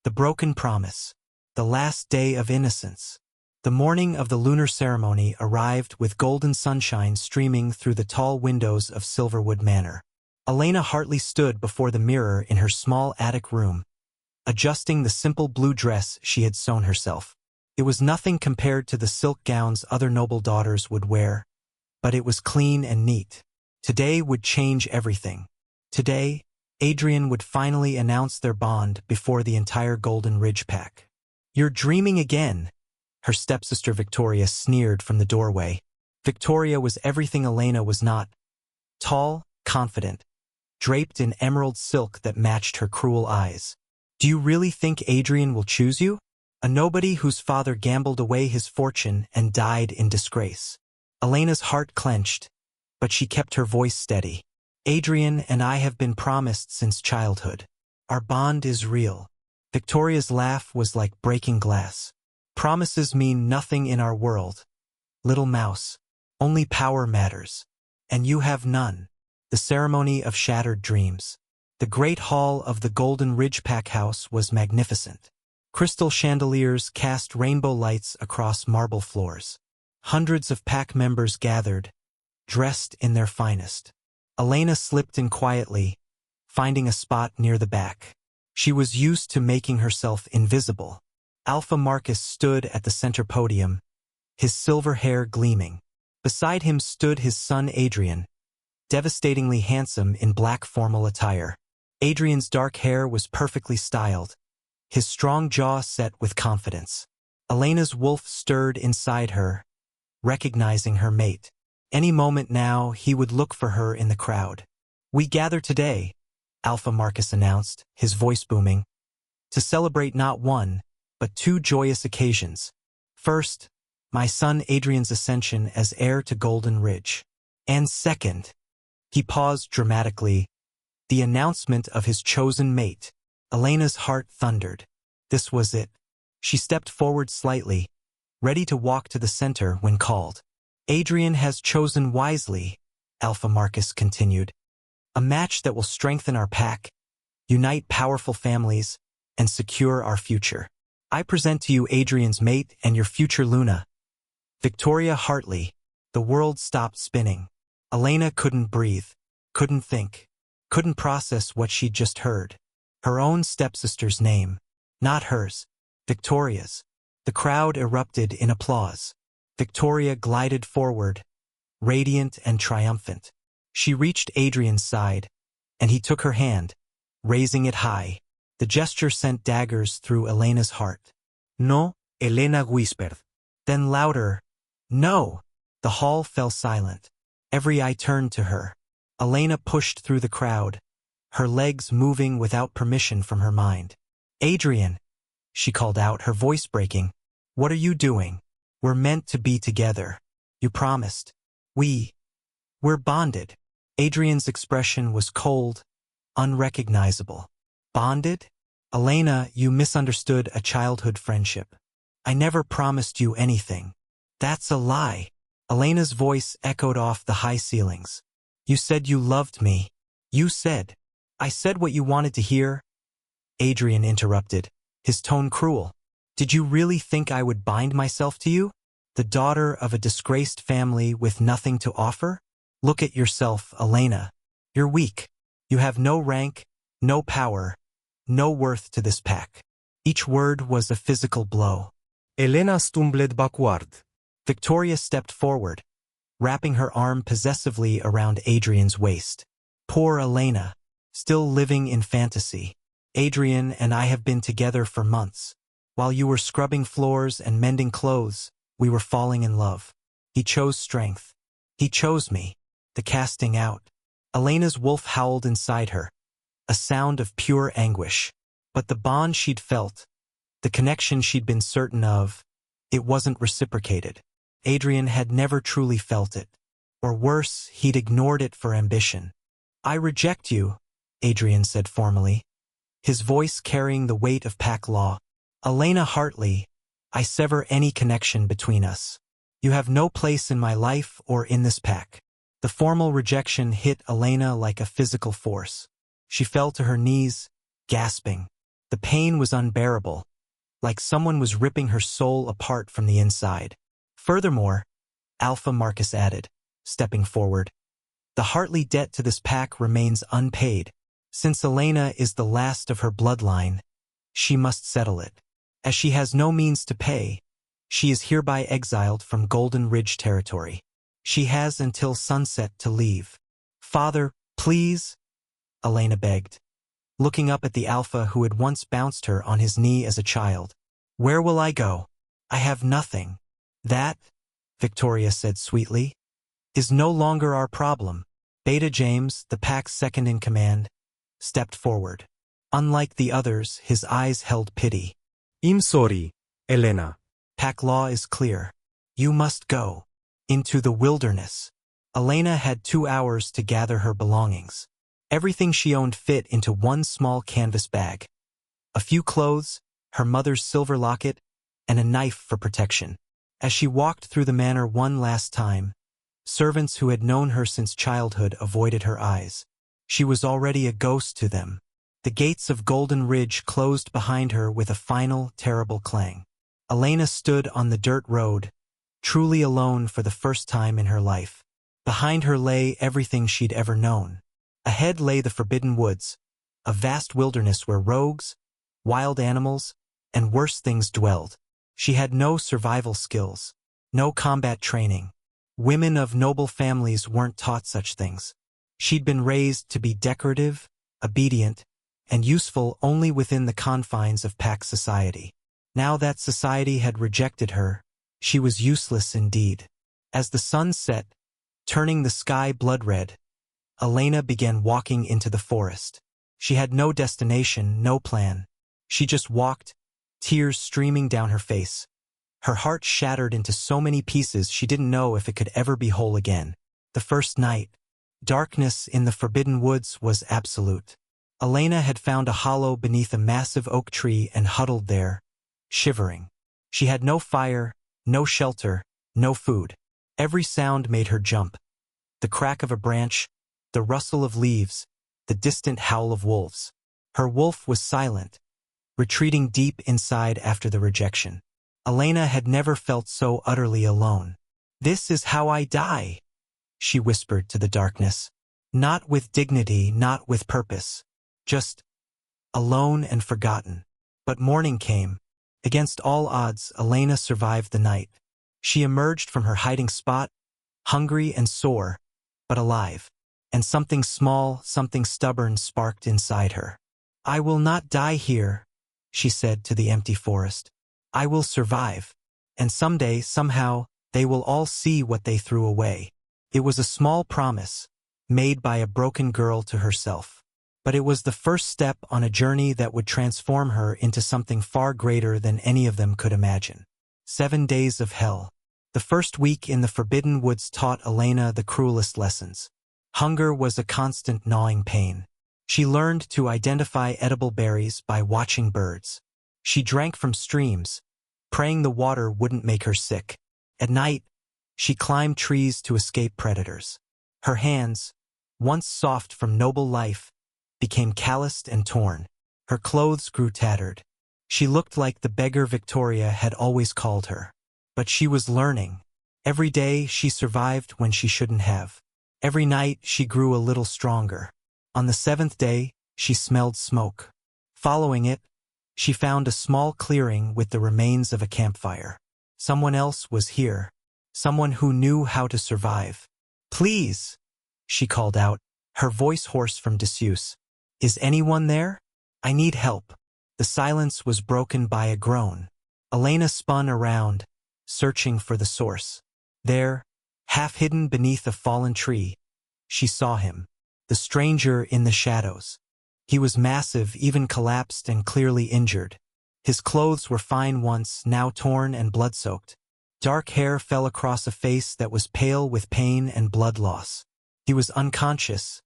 The broken promise. The last day of innocence. The morning of the lunar ceremony arrived with golden sunshine streaming through the tall windows of Silverwood Manor. Elena Hartley stood before the mirror in her small attic room, adjusting the simple blue dress she had sewn herself. It was nothing compared to the silk gowns other noble daughters would wear, but it was clean and neat. Today would change everything. Today, Adrian would finally announce their bond before the entire Golden Ridge pack. "You're dreaming again," her stepsister Victoria sneered from the doorway. Victoria was everything Elena was not. Tall, confident, draped in emerald silk that matched her cruel eyes. "Do you really think Adrian will choose you? A nobody whose father gambled away his fortune and died in disgrace." Elena's heart clenched, but she kept her voice steady. "Adrian and I have been promised since childhood. Our bond is real." Victoria's laugh was like breaking glass. "Promises mean nothing in our world, little mouse. Only power matters. And you have none." The ceremony of shattered dreams. The great hall of the Golden Ridge Pack House was magnificent. Crystal chandeliers cast rainbow lights across marble floors. Hundreds of pack members gathered, dressed in their finest. Elena slipped in quietly, finding a spot near the back. She was used to making herself invisible. Alpha Marcus stood at the center podium, his silver hair gleaming. Beside him stood his son Adrian, devastatingly handsome in black formal attire. Adrian's dark hair was perfectly styled, his strong jaw set with confidence. Elena's wolf stirred inside her, recognizing her mate. Any moment now, he would look for her in the crowd. "We gather today," Alpha Marcus announced, his voice booming, "to celebrate not one, but two joyous occasions. First, my son Adrian's ascension as heir to Golden Ridge. And second," he paused dramatically, "the announcement of his chosen mate." Elena's heart thundered. This was it. She stepped forward slightly, ready to walk to the center when called. "Adrian has chosen wisely," Alpha Marcus continued. "A match that will strengthen our pack, unite powerful families, and secure our future. I present to you Adrian's mate and your future Luna, Victoria Hartley." The world stopped spinning. Elena couldn't breathe, couldn't think, couldn't process what she'd just heard. Her own stepsister's name, not hers, Victoria's. The crowd erupted in applause. Victoria glided forward, radiant and triumphant. She reached Adrian's side, and he took her hand, raising it high. The gesture sent daggers through Elena's heart. "No," Elena whispered. Then louder, "No!" The hall fell silent. Every eye turned to her. Elena pushed through the crowd, her legs moving without permission from her mind. "Adrian," she called out, her voice breaking. "What are you doing? We're meant to be together. You promised. We're bonded." Adrian's expression was cold, unrecognizable. "Bonded? Elena, you misunderstood a childhood friendship. I never promised you anything." "That's a lie." Elena's voice echoed off the high ceilings. "You said you loved me. You said." "I said what you wanted to hear," Adrian interrupted, his tone cruel. "Did you really think I would bind myself to you? The daughter of a disgraced family with nothing to offer? Look at yourself, Elena. You're weak. You have no rank, no power, no worth to this pack." Each word was a physical blow. Elena stumbled backward. Victoria stepped forward, wrapping her arm possessively around Adrian's waist. Poor Elena, still living in fantasy. "Adrian and I have been together for months. While you were scrubbing floors and mending clothes, we were falling in love. He chose strength. He chose me. The casting out." Elena's wolf howled inside her, a sound of pure anguish. But the bond she'd felt, the connection she'd been certain of, it wasn't reciprocated. Adrian had never truly felt it. Or worse, he'd ignored it for ambition. "I reject you," Adrian said formally, his voice carrying the weight of pack law. "Elena Hartley, I sever any connection between us. You have no place in my life or in this pack." The formal rejection hit Elena like a physical force. She fell to her knees, gasping. The pain was unbearable, like someone was ripping her soul apart from the inside. Furthermore, Alpha Marcus added, stepping forward, the Hartley debt to this pack remains unpaid. Since Elena is the last of her bloodline, she must settle it. As she has no means to pay, she is hereby exiled from Golden Ridge territory. She has until sunset to leave. Father, please, Elena begged, looking up at the Alpha who had once bounced her on his knee as a child. Where will I go? I have nothing. That, Victoria said sweetly, is no longer our problem. Beta James, the pack's second in command, stepped forward. Unlike the others, his eyes held pity. I'm sorry, Elena. Pack law is clear. You must go. Into the wilderness. Elena had 2 hours to gather her belongings. Everything she owned fit into one small canvas bag. A few clothes, her mother's silver locket, and a knife for protection. As she walked through the manor one last time, servants who had known her since childhood avoided her eyes. She was already a ghost to them. The gates of Golden Ridge closed behind her with a final, terrible clang. Elena stood on the dirt road, truly alone for the first time in her life. Behind her lay everything she'd ever known. Ahead lay the forbidden woods, a vast wilderness where rogues, wild animals, and worse things dwelled. She had no survival skills, no combat training. Women of noble families weren't taught such things. She'd been raised to be decorative, obedient, and useful only within the confines of pack society. Now that society had rejected her, she was useless indeed. As the sun set, turning the sky blood-red, Elena began walking into the forest. She had no destination, no plan. She just walked, tears streaming down her face. Her heart shattered into so many pieces she didn't know if it could ever be whole again. The first night, darkness in the forbidden woods was absolute. Elena had found a hollow beneath a massive oak tree and huddled there, shivering. She had no fire, no shelter, no food. Every sound made her jump. The crack of a branch, the rustle of leaves, the distant howl of wolves. Her wolf was silent, retreating deep inside after the rejection. Elena had never felt so utterly alone. This is how I die, she whispered to the darkness. Not with dignity, not with purpose. Just alone and forgotten. But morning came. Against all odds, Elena survived the night. She emerged from her hiding spot, hungry and sore, but alive. And something small, something stubborn sparked inside her. I will not die here, she said to the empty forest. I will survive. And someday, somehow, they will all see what they threw away. It was a small promise, made by a broken girl to herself. But it was the first step on a journey that would transform her into something far greater than any of them could imagine. 7 days of hell. The first week in the Forbidden Woods taught Elena the cruelest lessons. Hunger was a constant gnawing pain. She learned to identify edible berries by watching birds. She drank from streams, praying the water wouldn't make her sick. At night, she climbed trees to escape predators. Her hands, once soft from noble life, became calloused and torn. Her clothes grew tattered. She looked like the beggar Victoria had always called her. But she was learning. Every day she survived when she shouldn't have. Every night she grew a little stronger. On the 7th day, she smelled smoke. Following it, she found a small clearing with the remains of a campfire. Someone else was here. Someone who knew how to survive. Please, she called out, her voice hoarse from disuse. Is anyone there? I need help. The silence was broken by a groan. Elena spun around, searching for the source. There, half hidden beneath a fallen tree, she saw him, the stranger in the shadows. He was massive, even collapsed and clearly injured. His clothes were fine once, now torn and blood-soaked. Dark hair fell across a face that was pale with pain and blood loss. He was unconscious,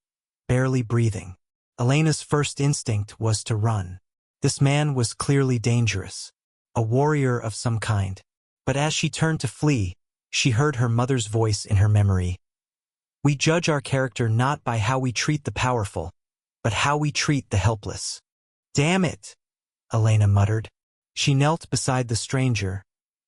barely breathing. Elena's first instinct was to run. This man was clearly dangerous, a warrior of some kind. But as she turned to flee, she heard her mother's voice in her memory. We judge our character not by how we treat the powerful, but how we treat the helpless. Damn it! Elena muttered. She knelt beside the stranger,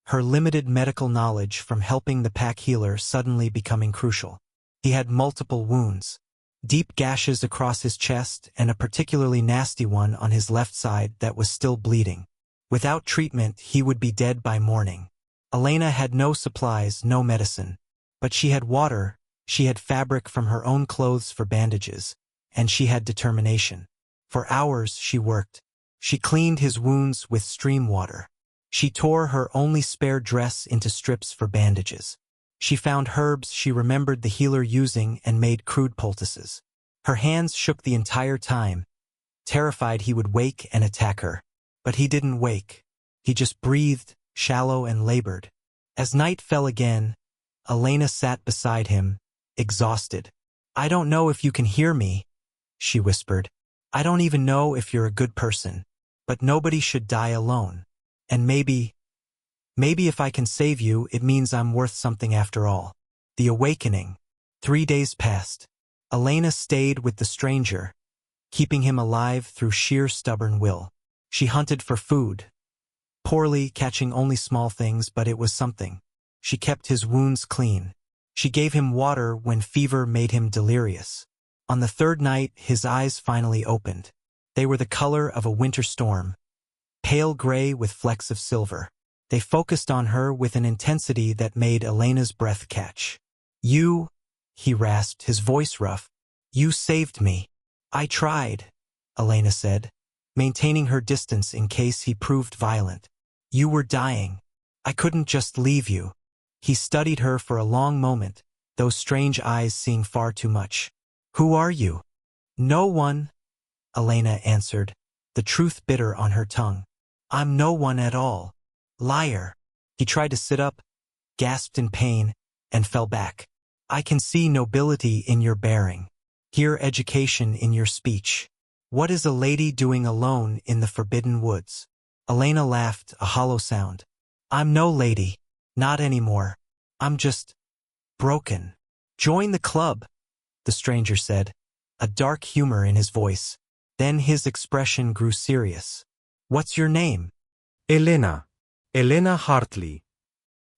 her limited medical knowledge from helping the pack healer suddenly becoming crucial. He had multiple wounds, deep gashes across his chest and a particularly nasty one on his left side that was still bleeding. Without treatment, he would be dead by morning. Elena had no supplies, no medicine. But she had water, she had fabric from her own clothes for bandages, and she had determination. For hours she worked. She cleaned his wounds with stream water. She tore her only spare dress into strips for bandages. She found herbs she remembered the healer using and made crude poultices. Her hands shook the entire time, terrified he would wake and attack her. But he didn't wake. He just breathed, shallow and labored. As night fell again, Elena sat beside him, exhausted. "I don't know if you can hear me," she whispered. "I don't even know if you're a good person. But nobody should die alone. And maybe if I can save you, it means I'm worth something after all." The awakening. 3 days passed. Elena stayed with the stranger, keeping him alive through sheer stubborn will. She hunted for food. Poorly, catching only small things, but it was something. She kept his wounds clean. She gave him water when fever made him delirious. On the 3rd night, his eyes finally opened. They were the color of a winter storm, pale gray with flecks of silver. They focused on her with an intensity that made Elena's breath catch. "You," he rasped, his voice rough. "You saved me." "I tried," Elena said, maintaining her distance in case he proved violent. "You were dying. I couldn't just leave you." He studied her for a long moment, those strange eyes seeing far too much. "Who are you?" "No one," Elena answered, the truth bitter on her tongue. "I'm no one at all. Liar." He tried to sit up, gasped in pain, and fell back. "I can see nobility in your bearing. Hear education in your speech. What is a lady doing alone in the forbidden woods?" Elena laughed, a hollow sound. "I'm no lady. Not anymore. I'm just broken." "Join the club," the stranger said, a dark humor in his voice. Then his expression grew serious. "What's your name?" Elena. Elena Hartley.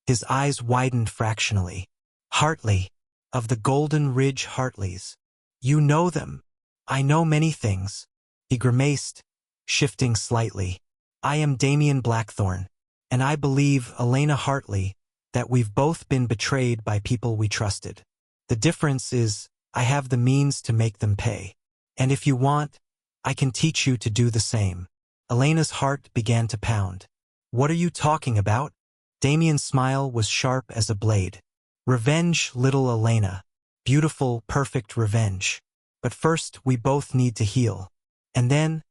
His eyes widened fractionally. "Hartley, of the Golden Ridge Hartleys. You know them." "I know many things." He grimaced, shifting slightly. "I am Damien Blackthorne, and I believe, Elena Hartley, that we've both been betrayed by people we trusted. The difference is, I have the means to make them pay. And if you want, I can teach you to do the same." Elena's heart began to pound. "What are you talking about?" Damien's smile was sharp as a blade. "Revenge, little Elena. Beautiful, perfect revenge. But first, we both need to heal. And then,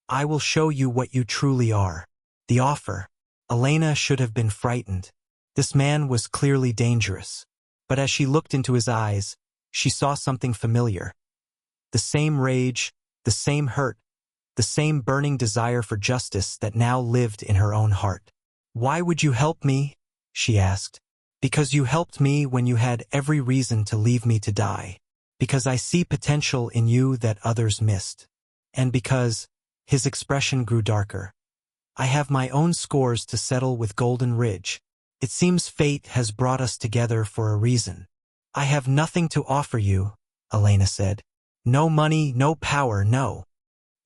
I will show you what you truly are." The offer. Elena should have been frightened. This man was clearly dangerous. But as she looked into his eyes, she saw something familiar. The same rage, the same hurt, the same burning desire for justice that now lived in her own heart. "Why would you help me?" she asked. "Because you helped me when you had every reason to leave me to die. Because I see potential in you that others missed. And because," his expression grew darker, "I have my own scores to settle with Golden Ridge. It seems fate has brought us together for a reason." "I have nothing to offer you," Elena said. "No money, no power, no."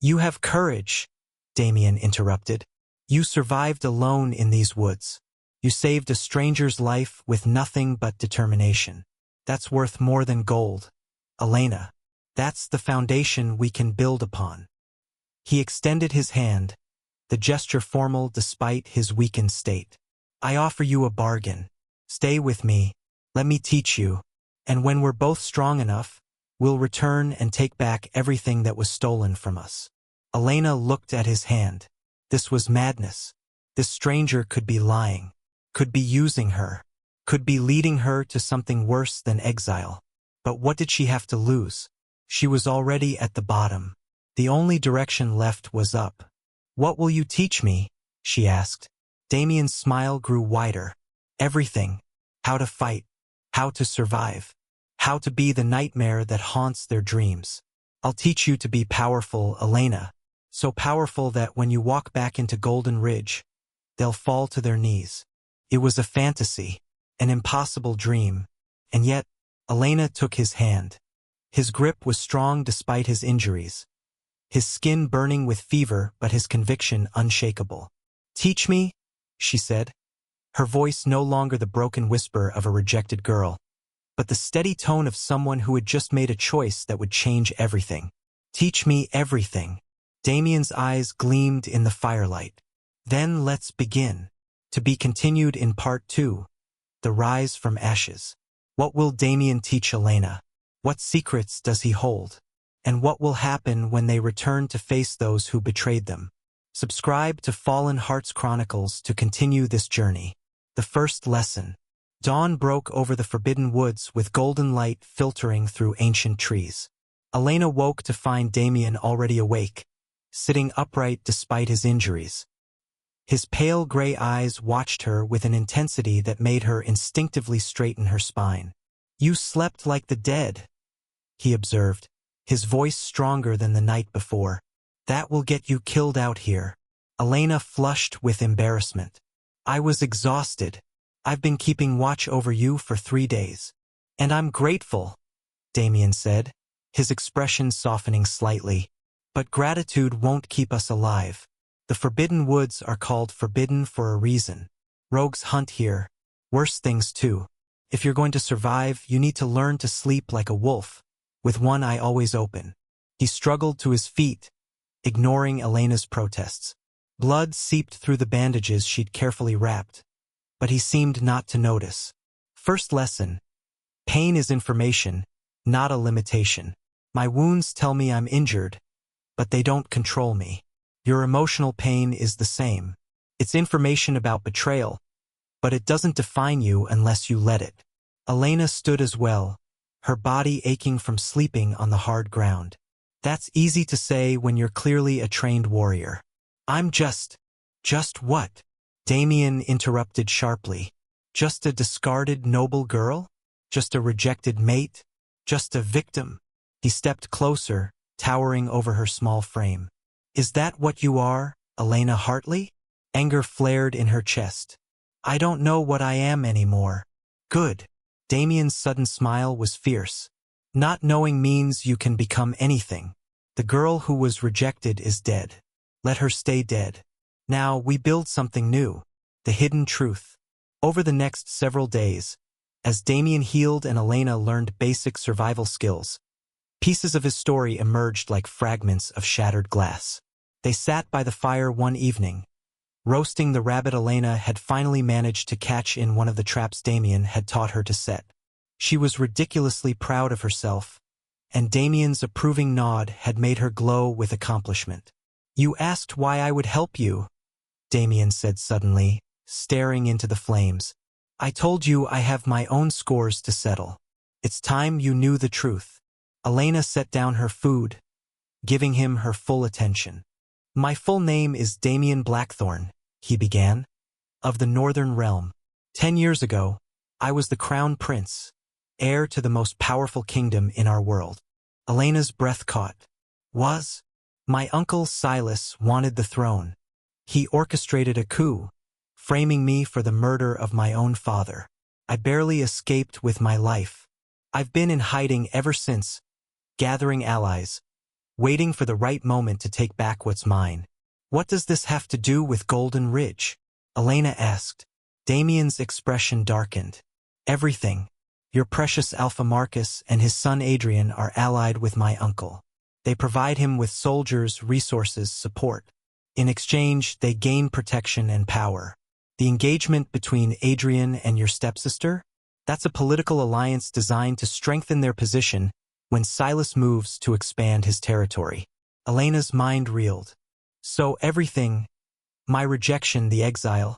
"You have courage," Damien interrupted. "You survived alone in these woods. You saved a stranger's life with nothing but determination. That's worth more than gold, Elena. That's the foundation we can build upon." He extended his hand, the gesture formal despite his weakened state. "I offer you a bargain. Stay with me, let me teach you, and when we're both strong enough, we'll return and take back everything that was stolen from us." Elena looked at his hand. This was madness. This stranger could be lying, could be using her, could be leading her to something worse than exile. But what did she have to lose? She was already at the bottom. The only direction left was up. "What will you teach me?" she asked. Damien's smile grew wider. "Everything. How to fight. How to survive. How to be the nightmare that haunts their dreams. I'll teach you to be powerful, Elena. so powerful that when you walk back into Golden Ridge, they'll fall to their knees. It was a fantasy, an impossible dream, and yet, Elena took his hand. His grip was strong despite his injuries, his skin burning with fever but his conviction unshakable. "Teach me," she said, her voice no longer the broken whisper of a rejected girl, but the steady tone of someone who had just made a choice that would change everything. "Teach me everything." Damien's eyes gleamed in the firelight. "Then let's begin." To be continued in Part 2, The Rise from Ashes. What will Damien teach Elena? What secrets does he hold? And what will happen when they return to face those who betrayed them? Subscribe to Fallen Hearts Chronicles to continue this journey. The first lesson. Dawn broke over the forbidden woods with golden light filtering through ancient trees. Elena woke to find Damien already awake, sitting upright despite his injuries. His pale gray eyes watched her with an intensity that made her instinctively straighten her spine. "You slept like the dead," he observed, his voice stronger than the night before. "That will get you killed out here." Elena flushed with embarrassment. "I was exhausted. I've been keeping watch over you for 3 days. And I'm grateful," Damien said, his expression softening slightly. "But gratitude won't keep us alive. The Forbidden Woods are called forbidden for a reason. Rogues hunt here. Worse things too. If you're going to survive, you need to learn to sleep like a wolf, with one eye always open." He struggled to his feet, ignoring Elena's protests. Blood seeped through the bandages she'd carefully wrapped, but he seemed not to notice. First lesson. Pain is information, not a limitation. My wounds tell me I'm injured, but they don't control me. Your emotional pain is the same. It's information about betrayal, but it doesn't define you unless you let it. Elena stood as well, her body aching from sleeping on the hard ground. That's easy to say when you're clearly a trained warrior. "I'm just what?" Damien interrupted sharply. "Just a discarded noble girl? Just a rejected mate? Just a victim?" He stepped closer, towering over her small frame. "Is that what you are, Elena Hartley?" Anger flared in her chest. "I don't know what I am anymore." "Good." Damien's sudden smile was fierce. "Not knowing means you can become anything. The girl who was rejected is dead. Let her stay dead. Now we build something new. The hidden truth." Over the next several days, as Damien healed and Elena learned basic survival skills, pieces of his story emerged like fragments of shattered glass. They sat by the fire one evening, roasting the rabbit Elena had finally managed to catch in one of the traps Damien had taught her to set. She was ridiculously proud of herself, and Damien's approving nod had made her glow with accomplishment. "You asked why I would help you," Damien said suddenly, staring into the flames. "I told you I have my own scores to settle. It's time you knew the truth." Elena set down her food, giving him her full attention. "My full name is Damien Blackthorn," he began, "of the Northern Realm. 10 years ago, I was the crown prince, heir to the most powerful kingdom in our world." Elena's breath caught. "Was? My uncle Silas wanted the throne. He orchestrated a coup, framing me for the murder of my own father. I barely escaped with my life. I've been in hiding ever since, gathering allies, waiting for the right moment to take back what's mine." "What does this have to do with Golden Ridge?" Elena asked. Damien's expression darkened. "Everything. Your precious Alpha Marcus and his son Adrian are allied with my uncle. They provide him with soldiers, resources, support. In exchange, they gain protection and power. The engagement between Adrian and your stepsister? That's a political alliance designed to strengthen their position when Silas moves to expand his territory." Elena's mind reeled. "So everything, my rejection, the exile,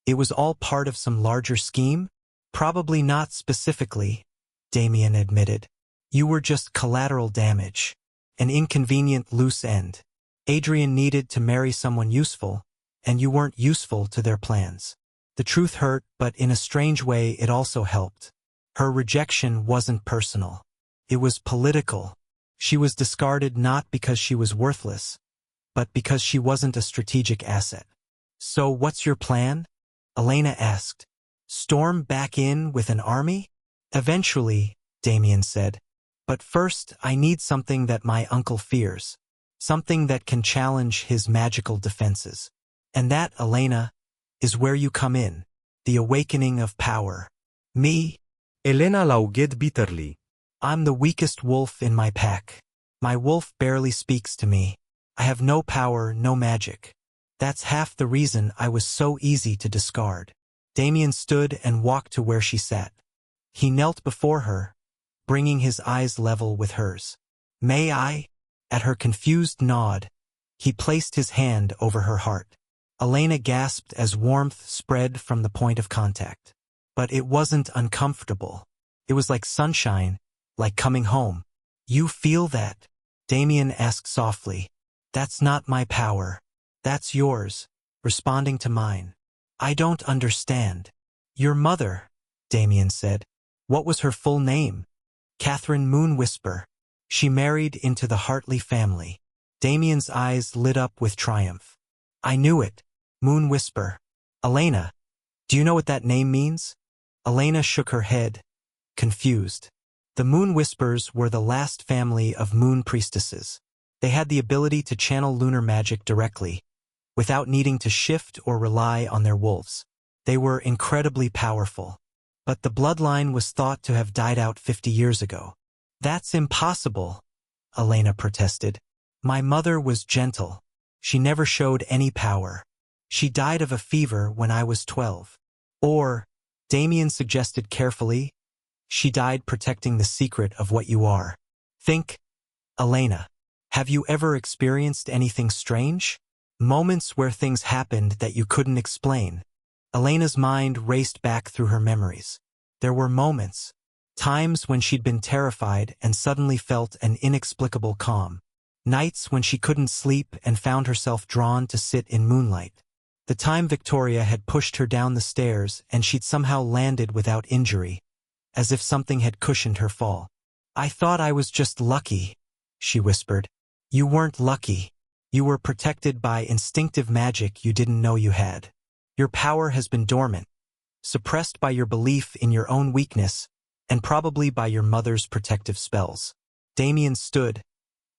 it was all part of some larger scheme?" "Probably not specifically," Damien admitted. "You were just collateral damage, an inconvenient loose end. Adrian needed to marry someone useful, and you weren't useful to their plans." The truth hurt, but in a strange way it also helped. Her rejection wasn't personal. It was political. She was discarded not because she was worthless, but because she wasn't a strategic asset. So what's your plan? Elena asked. Storm back in with an army? Eventually, Damien said. But first, I need something that my uncle fears. Something that can challenge his magical defenses. And that, Elena, is where you come in. The awakening of power. Me? Elena laughed bitterly. I'm the weakest wolf in my pack. My wolf barely speaks to me. I have no power, no magic. That's half the reason I was so easy to discard. Damien stood and walked to where she sat. He knelt before her, bringing his eyes level with hers. May I? At her confused nod, he placed his hand over her heart. Elena gasped as warmth spread from the point of contact. But it wasn't uncomfortable. It was like sunshine, like coming home. You feel that? Damien asked softly. That's not my power. That's yours, responding to mine. I don't understand. Your mother, Damien said. What was her full name? Catherine Moonwhisper. She married into the Hartley family. Damien's eyes lit up with triumph. I knew it. Moonwhisper. Elena, do you know what that name means? Elena shook her head, confused. The Moonwhispers were the last family of moon priestesses. They had the ability to channel lunar magic directly, without needing to shift or rely on their wolves. They were incredibly powerful. But the bloodline was thought to have died out 50 years ago. That's impossible, Elena protested. My mother was gentle. She never showed any power. She died of a fever when I was 12. Or, Damien suggested carefully, she died protecting the secret of what you are. Think, Elena, have you ever experienced anything strange? Moments where things happened that you couldn't explain. Elena's mind raced back through her memories. There were moments, times when she'd been terrified and suddenly felt an inexplicable calm. Nights when she couldn't sleep and found herself drawn to sit in moonlight. The time Victoria had pushed her down the stairs and she'd somehow landed without injury, as if something had cushioned her fall. I thought I was just lucky, she whispered. You weren't lucky. You were protected by instinctive magic you didn't know you had. Your power has been dormant, suppressed by your belief in your own weakness, and probably by your mother's protective spells. Damien stood,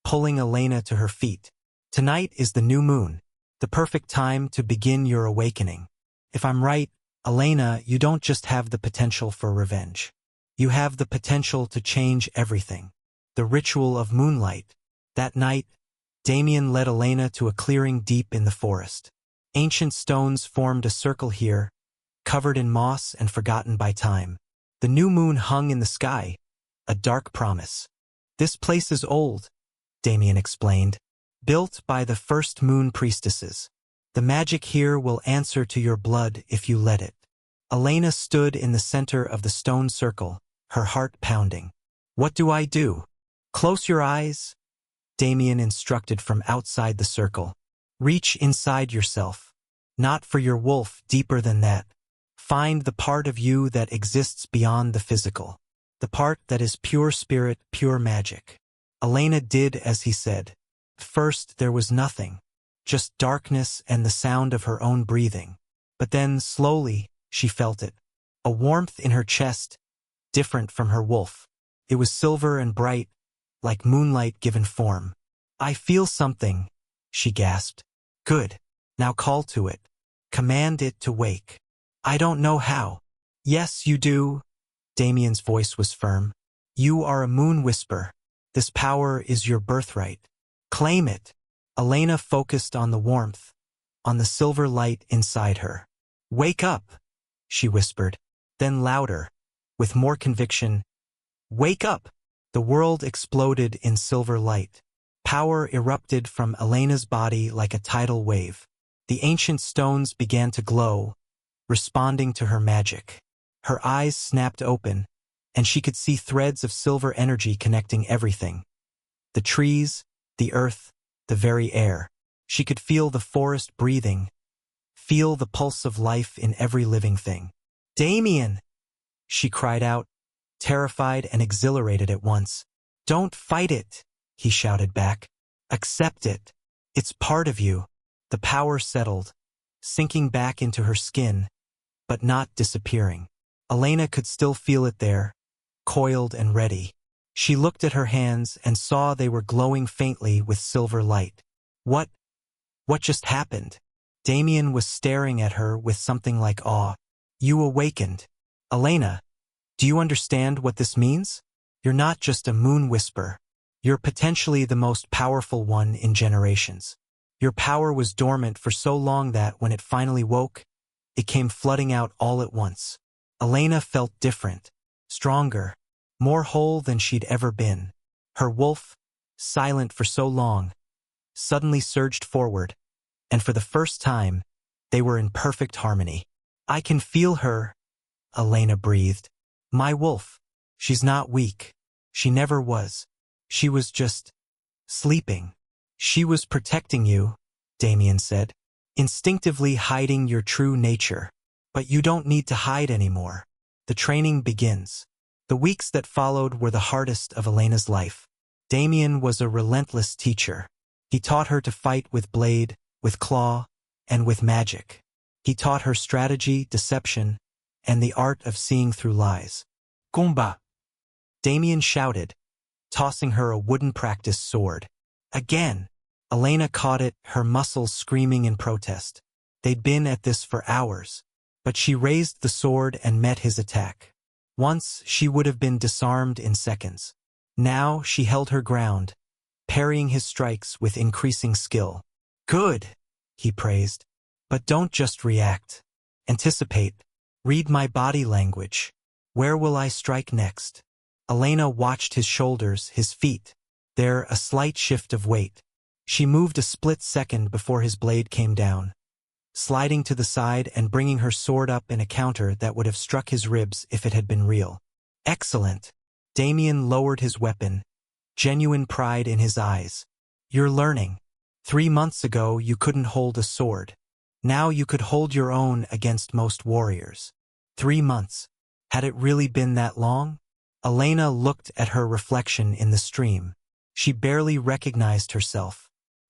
pulling Elena to her feet. Tonight is the new moon, the perfect time to begin your awakening. If I'm right, Elena, you don't just have the potential for revenge. You have the potential to change everything. The ritual of moonlight. That night, Damien led Elena to a clearing deep in the forest. Ancient stones formed a circle here, covered in moss and forgotten by time. The new moon hung in the sky, a dark promise. This place is old, Damien explained, built by the first moon priestesses. The magic here will answer to your blood if you let it. Elena stood in the center of the stone circle, her heart pounding. What do I do? Close your eyes, Damien instructed from outside the circle. Reach inside yourself. Not for your wolf, deeper than that. Find the part of you that exists beyond the physical. The part that is pure spirit, pure magic. Elena did as he said. First there was nothing. Just darkness and the sound of her own breathing. But then, slowly, she felt it. A warmth in her chest, different from her wolf. It was silver and bright, like moonlight given form. I feel something, she gasped. Good. Now call to it. Command it to wake. I don't know how. Yes, you do. Damien's voice was firm. You are a moon whisper. This power is your birthright. Claim it. Elena focused on the warmth, on the silver light inside her. Wake up, she whispered. Then louder, with more conviction. Wake up! The world exploded in silver light. Power erupted from Elena's body like a tidal wave. The ancient stones began to glow, responding to her magic. Her eyes snapped open, and she could see threads of silver energy connecting everything. The trees, the earth, the very air. She could feel the forest breathing, feel the pulse of life in every living thing. Damien! She cried out, terrified and exhilarated at once. Don't fight it, he shouted back. Accept it. It's part of you. The power settled, sinking back into her skin, but not disappearing. Elena could still feel it there, coiled and ready. She looked at her hands and saw they were glowing faintly with silver light. What just happened? Damien was staring at her with something like awe. You awakened. Elena, do you understand what this means? You're not just a moon whisper. You're potentially the most powerful one in generations. Your power was dormant for so long that when it finally woke, it came flooding out all at once. Elena felt different, stronger, more whole than she'd ever been. Her wolf, silent for so long, suddenly surged forward, and for the first time, they were in perfect harmony. I can feel her, Elena breathed. My wolf. She's not weak. She never was. She was just sleeping. She was protecting you, Damien said, instinctively hiding your true nature. But you don't need to hide anymore. The training begins. The weeks that followed were the hardest of Elena's life. Damien was a relentless teacher. He taught her to fight with blade, with claw, and with magic. He taught her strategy, deception, and the art of seeing through lies. Combat! Damien shouted, tossing her a wooden practice sword. Again! Elena caught it, her muscles screaming in protest. They'd been at this for hours, but she raised the sword and met his attack. Once, she would have been disarmed in seconds. Now, she held her ground, parrying his strikes with increasing skill. Good, he praised. But don't just react. Anticipate. Read my body language. Where will I strike next? Elena watched his shoulders, his feet. There, a slight shift of weight. She moved a split second before his blade came down, sliding to the side and bringing her sword up in a counter that would have struck his ribs if it had been real. Excellent. Damien lowered his weapon, genuine pride in his eyes. You're learning. 3 months ago, you couldn't hold a sword. Now you could hold your own against most warriors. 3 months. Had it really been that long? Elena looked at her reflection in the stream. She barely recognized herself.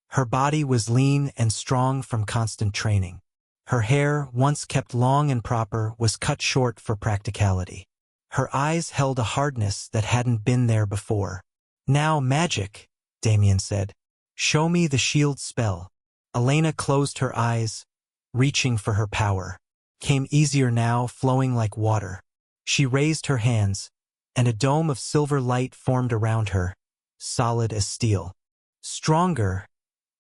Her body was lean and strong from constant training. Her hair, once kept long and proper, was cut short for practicality. Her eyes held a hardness that hadn't been there before. Now magic, Damien said. Show me the shield spell. Elena closed her eyes, reaching for her power. Came easier now, flowing like water. She raised her hands, and a dome of silver light formed around her, solid as steel. Stronger,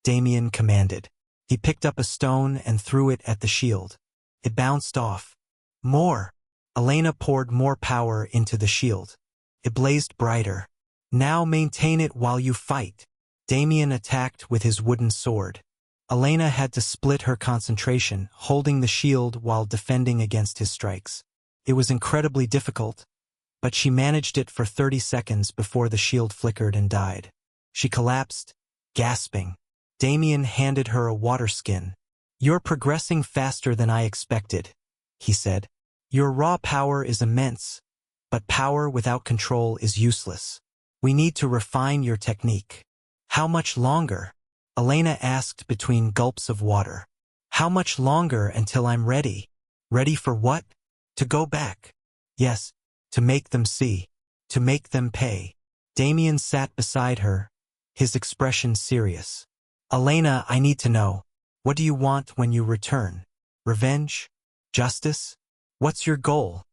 Damien commanded. He picked up a stone and threw it at the shield. It bounced off. More. Elena poured more power into the shield. It blazed brighter. Now maintain it while you fight. Damien attacked with his wooden sword. Elena had to split her concentration, holding the shield while defending against his strikes. It was incredibly difficult, but she managed it for 30 seconds before the shield flickered and died. She collapsed, gasping. Damien handed her a water skin. You're progressing faster than I expected, he said. Your raw power is immense, but power without control is useless. We need to refine your technique. How much longer? Elena asked between gulps of water. How much longer until I'm ready? Ready for what? To go back. Yes, to make them see. To make them pay. Damien sat beside her, his expression serious. Elena, I need to know. What do you want when you return? Revenge? Justice? What's your goal?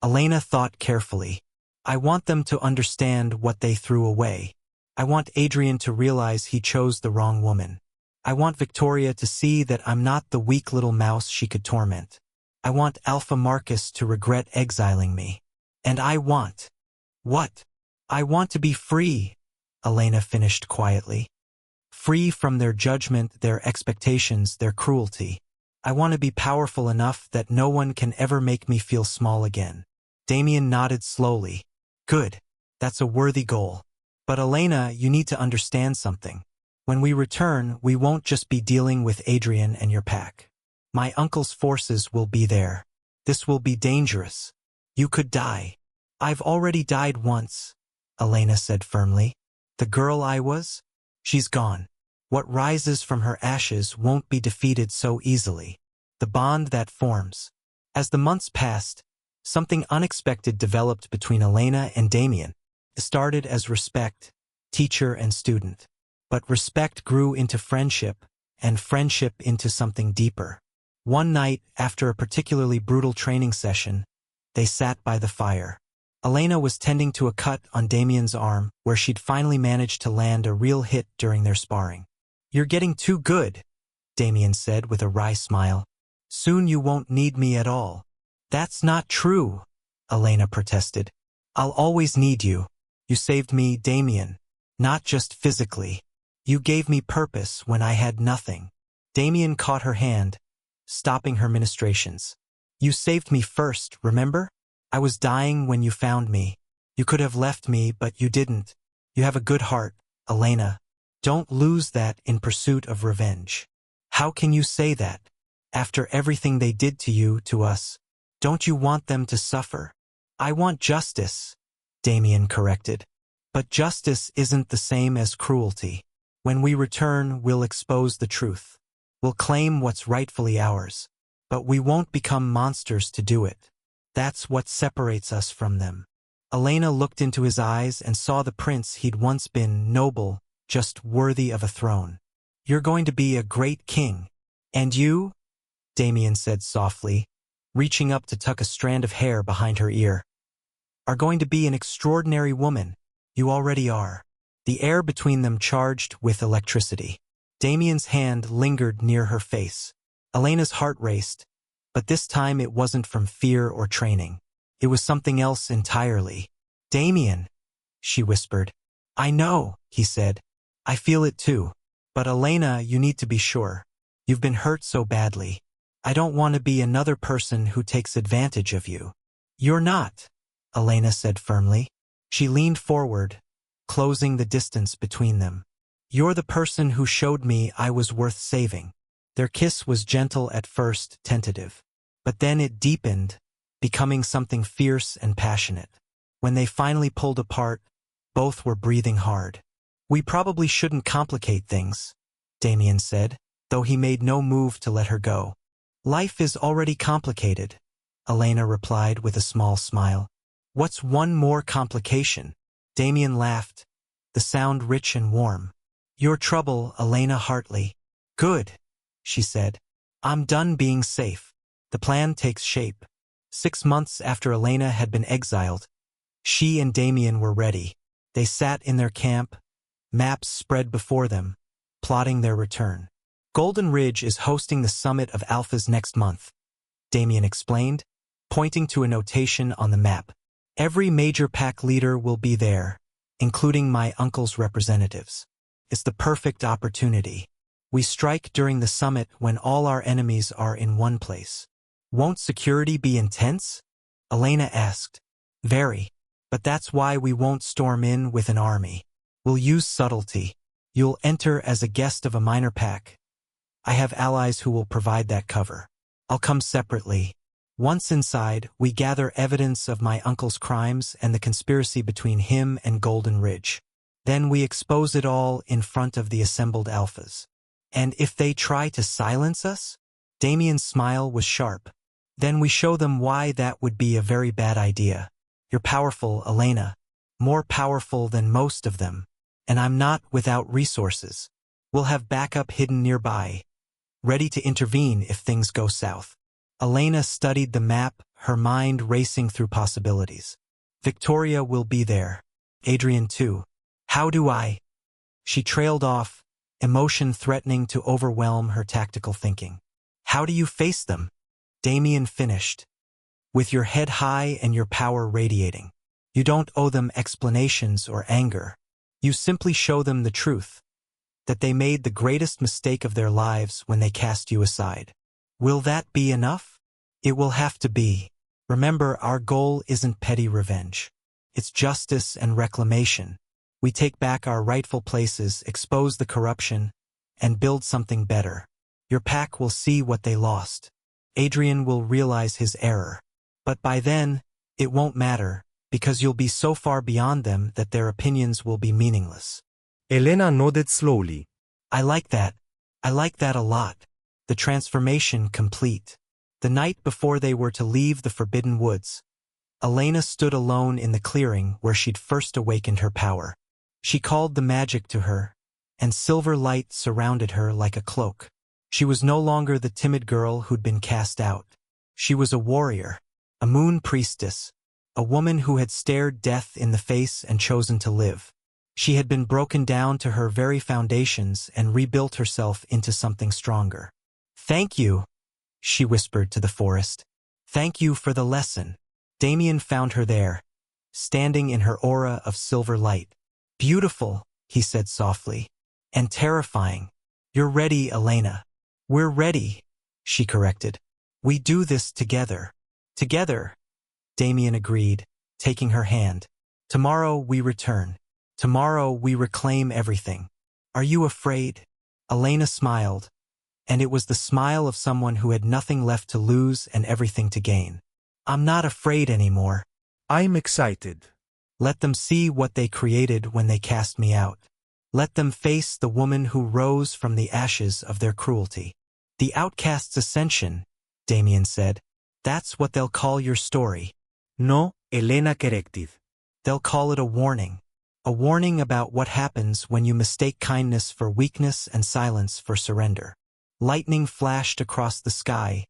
Elena thought carefully. I want them to understand what they threw away. I want Adrian to realize he chose the wrong woman. I want Victoria to see that I'm not the weak little mouse she could torment. I want Alpha Marcus to regret exiling me. And I want... What? I want to be free, Elena finished quietly. Free from their judgment, their expectations, their cruelty. I want to be powerful enough that no one can ever make me feel small again. Damien nodded slowly. Good. That's a worthy goal. But Elena, you need to understand something. When we return, we won't just be dealing with Adrian and your pack. My uncle's forces will be there. This will be dangerous. You could die. I've already died once, Elena said firmly. The girl I was? She's gone. What rises from her ashes won't be defeated so easily. The bond that forms. As the months passed, something unexpected developed between Elena and Damien. It started as respect, teacher and student. But respect grew into friendship, and friendship into something deeper. One night, after a particularly brutal training session, they sat by the fire. Elena was tending to a cut on Damien's arm, where she'd finally managed to land a real hit during their sparring. "You're getting too good," Damien said with a wry smile. "Soon you won't need me at all." "That's not true," Elena protested. "I'll always need you. You saved me, Damien. Not just physically. You gave me purpose when I had nothing." Damien caught her hand, stopping her ministrations. "You saved me first, remember? I was dying when you found me. You could have left me, but you didn't. You have a good heart, Elena. Don't lose that in pursuit of revenge." "How can you say that? After everything they did to you, to us, don't you want them to suffer?" "I want justice," Damien corrected. "But justice isn't the same as cruelty. When we return, we'll expose the truth. We'll claim what's rightfully ours. But we won't become monsters to do it. That's what separates us from them." Elena looked into his eyes and saw the prince he'd once been, noble, just worthy of a throne. "You're going to be a great king. And you?" Damien said softly, reaching up to tuck a strand of hair behind her ear. "Are going to be an extraordinary woman. You already are." The air between them charged with electricity. Damien's hand lingered near her face. Elena's heart raced, but this time it wasn't from fear or training. It was something else entirely. "Damien," she whispered. "I know," he said. "I feel it too. But Elena, you need to be sure. You've been hurt so badly. I don't want to be another person who takes advantage of you." "You're not," Elena said firmly. She leaned forward, closing the distance between them. "You're the person who showed me I was worth saving." Their kiss was gentle at first, tentative. But then it deepened, becoming something fierce and passionate. When they finally pulled apart, both were breathing hard. "We probably shouldn't complicate things," Damien said, though he made no move to let her go. "Life is already complicated," Elena replied with a small smile. "What's one more complication?" Damien laughed, the sound rich and warm. "Your trouble, Elena Hartley." "Good," she said. "I'm done being safe." The plan takes shape. 6 months after Elena had been exiled, she and Damien were ready. They sat in their camp, maps spread before them, plotting their return. "Golden Ridge is hosting the summit of Alphas next month," Damien explained, pointing to a notation on the map. "Every major pack leader will be there, including my uncle's representatives. It's the perfect opportunity. We strike during the summit when all our enemies are in one place." "Won't security be intense?" Elena asked. "Very. But that's why we won't storm in with an army. We'll use subtlety. You'll enter as a guest of a minor pack. I have allies who will provide that cover. I'll come separately. Once inside, we gather evidence of my uncle's crimes and the conspiracy between him and Golden Ridge. Then we expose it all in front of the assembled alphas. And if they try to silence us?" Damien's smile was sharp. "Then we show them why that would be a very bad idea. You're powerful, Elena. More powerful than most of them. And I'm not without resources. We'll have backup hidden nearby, ready to intervene if things go south." Elena studied the map, her mind racing through possibilities. "Victoria will be there. Adrian too. How do I?" She trailed off, emotion threatening to overwhelm her tactical thinking. "How do you face them?" Damien finished. "With your head high and your power radiating. You don't owe them explanations or anger. You simply show them the truth, that they made the greatest mistake of their lives when they cast you aside. Will that be enough? It will have to be. Remember, our goal isn't petty revenge. It's justice and reclamation. We take back our rightful places, expose the corruption, and build something better. Your pack will see what they lost. Adrian will realize his error. But by then, it won't matter, because you'll be so far beyond them that their opinions will be meaningless." Elena nodded slowly. I like that. I like that a lot. The transformation complete. The night before they were to leave the Forbidden Woods, Elena stood alone in the clearing where she'd first awakened her power. She called the magic to her, and silver light surrounded her like a cloak. She was no longer the timid girl who'd been cast out. She was a warrior, a moon priestess, a woman who had stared death in the face and chosen to live. She had been broken down to her very foundations and rebuilt herself into something stronger. "Thank you," she whispered to the forest. "Thank you for the lesson." Damien found her there, standing in her aura of silver light. "Beautiful," he said softly, "and terrifying. You're ready, Elena." "We're ready," she corrected. "We do this together." "Together," Damien agreed, taking her hand. "Tomorrow we return. Tomorrow we reclaim everything. Are you afraid?" Elena smiled, and it was the smile of someone who had nothing left to lose and everything to gain. "I'm not afraid anymore." I'm excited. Let them see what they created when they cast me out. Let them face the woman who rose from the ashes of their cruelty. "The outcast's ascension," Damien said. "That's what they'll call your story." No, Elena corrected. "They'll call it a warning. A warning about what happens when you mistake kindness for weakness and silence for surrender." Lightning flashed across the sky,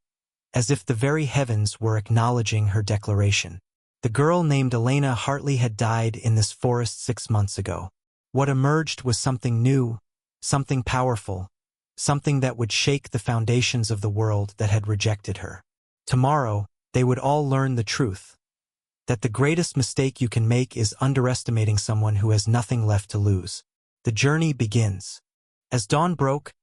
as if the very heavens were acknowledging her declaration. The girl named Elena Hartley had died in this forest 6 months ago. What emerged was something new, something powerful, something that would shake the foundations of the world that had rejected her. Tomorrow, they would all learn the truth, that the greatest mistake you can make is underestimating someone who has nothing left to lose. The journey begins. As dawn broke,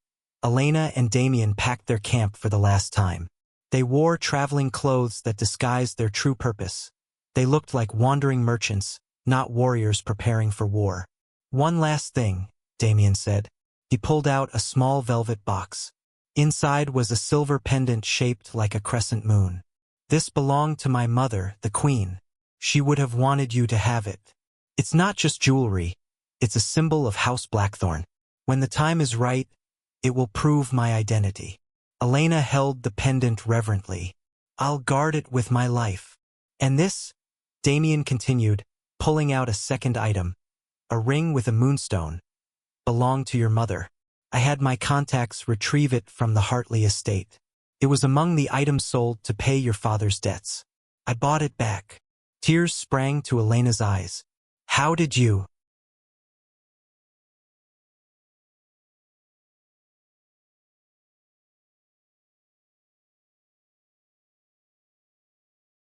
Elena and Damien packed their camp for the last time. They wore traveling clothes that disguised their true purpose. They looked like wandering merchants, not warriors preparing for war. "One last thing," Damien said. He pulled out a small velvet box. Inside was a silver pendant shaped like a crescent moon. "This belonged to my mother, the queen. She would have wanted you to have it. It's not just jewelry. It's a symbol of House Blackthorn. When the time is right, it will prove my identity." Elena held the pendant reverently. "I'll guard it with my life." "And this," Damien continued, pulling out a second item, "a ring with a moonstone, belonged to your mother. I had my contacts retrieve it from the Hartley estate. It was among the items sold to pay your father's debts. I bought it back." Tears sprang to Elena's eyes. "How did you?"